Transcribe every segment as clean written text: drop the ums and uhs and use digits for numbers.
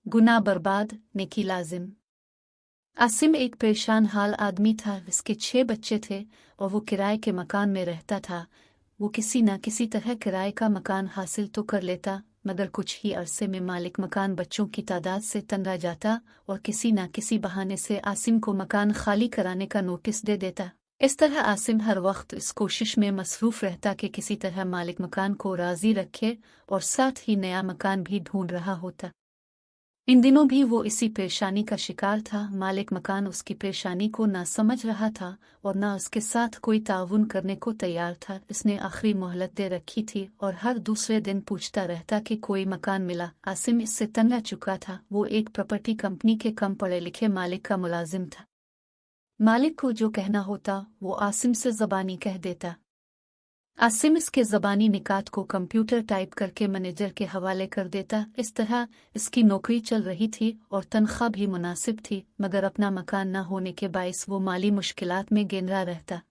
गुनाह बर्बाद, नेकी लाजिम। आसिम एक परेशान हाल आदमी था। इसके 6 बच्चे थे और वो किराए के मकान में रहता था। वो किसी न किसी तरह किराए का मकान हासिल तो कर लेता, मगर कुछ ही अरसे में मालिक मकान बच्चों की तादाद से तंग रह जाता और किसी न किसी बहाने से आसिम को मकान खाली कराने का नोटिस दे देता। इस तरह आसिम हर वक्त इस कोशिश में मसरूफ रहता कि किसी तरह मालिक मकान को राजी रखे और साथ ही नया मकान भी ढूंढ रहा होता। इन दिनों भी वो इसी परेशानी का शिकार था। मालिक मकान उसकी परेशानी को ना समझ रहा था और ना उसके साथ कोई ताउन करने को तैयार था। इसने आखिरी मोहलत दे रखी थी और हर दूसरे दिन पूछता रहता कि कोई मकान मिला। आसिम इससे तंग आ चुका था। वो एक प्रॉपर्टी कंपनी के कम पढ़े लिखे मालिक का मुलाजिम था। मालिक को जो कहना होता वो आसिम से ज़बानी कह देता। आसिम इसके ज़बानी निकात को कंप्यूटर टाइप करके मैनेजर के हवाले कर देता। इस तरह इसकी नौकरी चल रही थी और तनख्वाह भी मुनासिब थी, मगर अपना मकान न होने के बाइस वो माली मुश्किलात में गिरता रहता।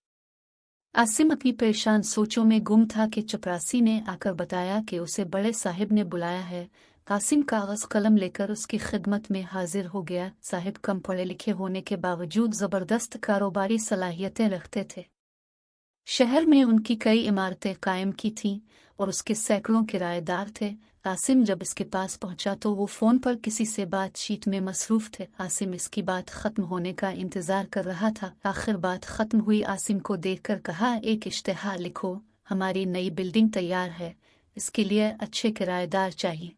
आसिम अपनी परेशान सोचों में गुम था कि चपरासी ने आकर बताया कि उसे बड़े साहिब ने बुलाया है। आसिम कागज़ कलम लेकर उसकी खिदमत में हाजिर हो गया। साहिब कम पढ़े लिखे होने के बावजूद ज़बरदस्त कारोबारी सलाहियतें रखते थे। शहर में उनकी कई इमारतें कायम की थीं और उसके सैकड़ों किराएदार थे। आसिम जब इसके पास पहुंचा तो वो फ़ोन पर किसी से बातचीत में मसरूफ़ थे। आसिम इसकी बात ख़त्म होने का इंतज़ार कर रहा था। आखिर बात ख़त्म हुई। आसिम को देखकर कहा, एक इश्तिहार लिखो, हमारी नई बिल्डिंग तैयार है, इसके लिए अच्छे किराएदार चाहिए।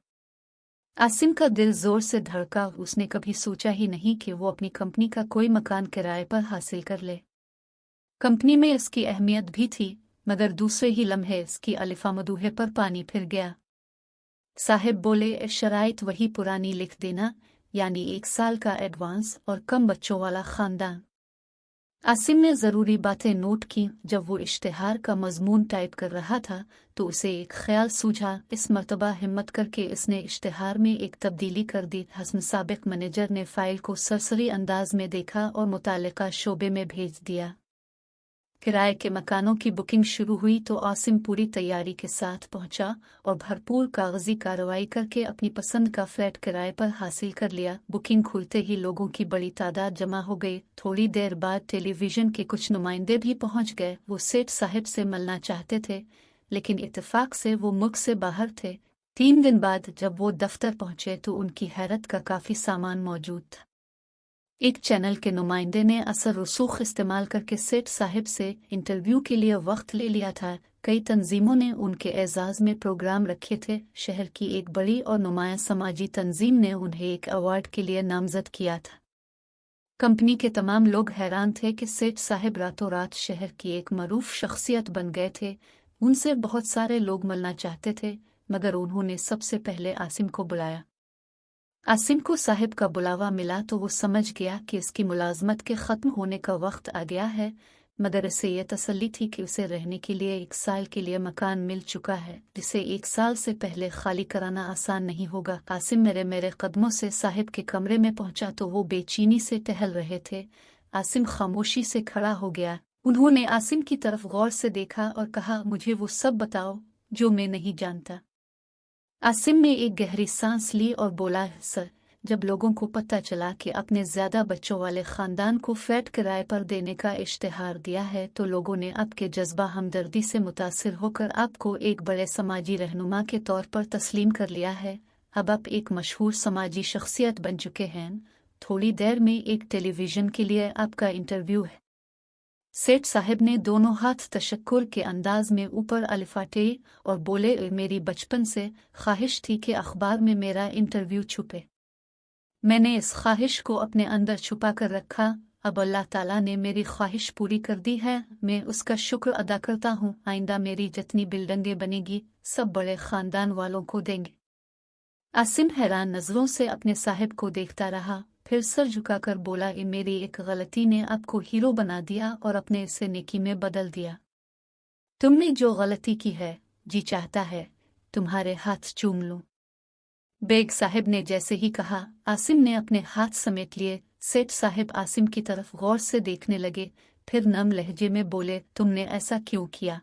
आसिम का दिल ज़ोर से धड़का। उसने कभी सोचा ही नहीं कि वो अपनी कंपनी का कोई मकान किराए पर हासिल कर ले। कंपनी में इसकी अहमियत भी थी, मगर दूसरे ही लम्हे इसकी अलिफा मदूहे पर पानी फिर गया। साहिब बोले, शराइत वही पुरानी लिख देना, यानी 1 साल का एडवांस और कम बच्चों वाला ख़ानदान। आसिम ने ज़रूरी बातें नोट की। जब वो इश्तिहार का मज़मून टाइप कर रहा था तो उसे एक ख्याल सूझा। इस मर्तबा हिम्मत करके इसने इश्तिहार में एक तब्दीली कर दी। हसन साबिक मैनेजर ने फ़ाइल को सरसरी अंदाज में देखा और मुतालिका शोबे में भेज दिया। किराए के मकानों की बुकिंग शुरू हुई तो आसिम पूरी तैयारी के साथ पहुंचा और भरपूर कागजी कार्रवाई करके अपनी पसंद का फ्लैट किराए पर हासिल कर लिया। बुकिंग खुलते ही लोगों की बड़ी तादाद जमा हो गई। थोड़ी देर बाद टेलीविज़न के कुछ नुमाइंदे भी पहुंच गए। वो सेठ साहिब से मिलना चाहते थे, लेकिन इत्तेफाक से वो मुल्क से बाहर थे। 3 दिन बाद जब वो दफ्तर पहुंचे तो उनकी हैरत का काफ़ी सामान मौजूद था। एक चैनल के नुमाइंदे ने असर रसूख इस्तेमाल करके सेठ साहिब से इंटरव्यू के लिए वक्त ले लिया था। कई तंजीमों ने उनके एजाज़ में प्रोग्राम रखे थे। शहर की एक बड़ी और नुमाया समाजी तंजीम ने उन्हें एक अवार्ड के लिए नामजद किया था। कंपनी के तमाम लोग हैरान थे कि सेठ साहिब रातों रात शहर की एक मरूफ शख्सियत बन गए थे। उनसे बहुत सारे लोग मिलना चाहते थे, मगर उन्होंने सबसे पहले आसिम को बुलाया। आसिम को साहिब का बुलावा मिला तो वो समझ गया कि इसकी मुलाजमत के ख़त्म होने का वक्त आ गया है, मगर इसे यह तसल्ली थी कि उसे रहने के लिए 1 साल के लिए मकान मिल चुका है, जिसे 1 साल से पहले खाली कराना आसान नहीं होगा। आसिम मेरे कदमों से साहिब के कमरे में पहुंचा तो वो बेचैनी से टहल रहे थे। आसिम खामोशी से खड़ा हो गया। उन्होंने आसिम की तरफ गौर से देखा और कहा, मुझे वो सब बताओ जो मैं नहीं जानता। आसिम ने एक गहरी सांस ली और बोला, सर, जब लोगों को पता चला कि अपने ज़्यादा बच्चों वाले ख़ानदान को फ्लैट किराए पर देने का इश्तिहार दिया है तो लोगों ने आपके जज्बा हमदर्दी से मुतासिर होकर आपको एक बड़े समाजी रहनुमा के तौर पर तस्लीम कर लिया है। अब आप एक मशहूर समाजी शख्सियत बन चुके हैं। थोड़ी देर में एक टेलीविज़न के लिए आपका इंटरव्यू है। सेठ साहिब ने दोनों हाथ तशक्कुर के अंदाज में ऊपर अलिफाटे और बोले, मेरी बचपन से ख्वाहिश थी कि अखबार में मेरा इंटरव्यू छुपे। मैंने इस ख्वाहिश को अपने अंदर छुपा कर रखा। अब अल्लाह ताला ने मेरी ख्वाहिश पूरी कर दी है। मैं उसका शुक्र अदा करता हूँ। आइंदा मेरी जितनी बिल्डिंगें बनेगी सब बड़े ख़ानदान वालों को देंगे। आसिम हैरान नज़रों से अपने साहिब को देखता रहा, फिर सर झुकाकर बोला, मेरी एक गलती ने आपको हीरो बना दिया और अपने इसे नेकी में बदल दिया। तुमने जो गलती की है, जी चाहता है तुम्हारे हाथ चूम लूं। बेग साहिब ने जैसे ही कहा, आसिम ने अपने हाथ समेट लिए। सेठ साहिब आसिम की तरफ गौर से देखने लगे, फिर नम लहजे में बोले, तुमने ऐसा क्यों किया?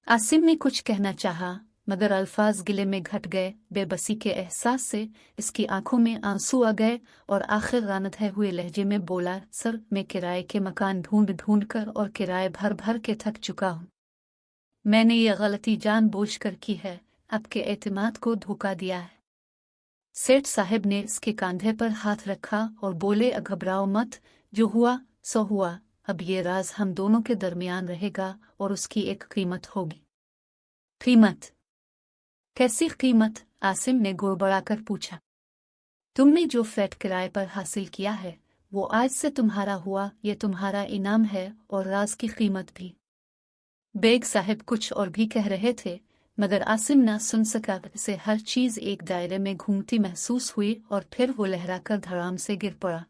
आसिम ने कुछ कहना चाहा, मगर अल्फाज गिले में घट गए। बेबसी के एहसास से इसकी आंखों में आंसू आ गए और आखिर रानते हुए लहजे में बोला, सर मैं किराए के मकान ढूंढ ढूंढ कर और किराए भर भर के थक चुका हूँ। मैंने ये गलती जानबूझकर की है, आपके एतमाद को धोखा दिया है। सेठ साहब ने इसके कंधे पर हाथ रखा और बोले, घबराओ मत, जो हुआ सो हुआ। अब ये राज हम दोनों के दरमियान रहेगा और उसकी एक कीमत होगी। कीमत? कैसी कीमत? आसिम ने घुड़बड़ाकर पूछा। तुमने जो फ्लैट किराए पर हासिल किया है वो आज से तुम्हारा हुआ, ये तुम्हारा इनाम है और राज की कीमत भी। बेग साहब कुछ और भी कह रहे थे मगर आसिम ना सुन सका। से हर चीज एक दायरे में घूमती महसूस हुई और फिर वो लहराकर धड़ाम से गिर पड़ा।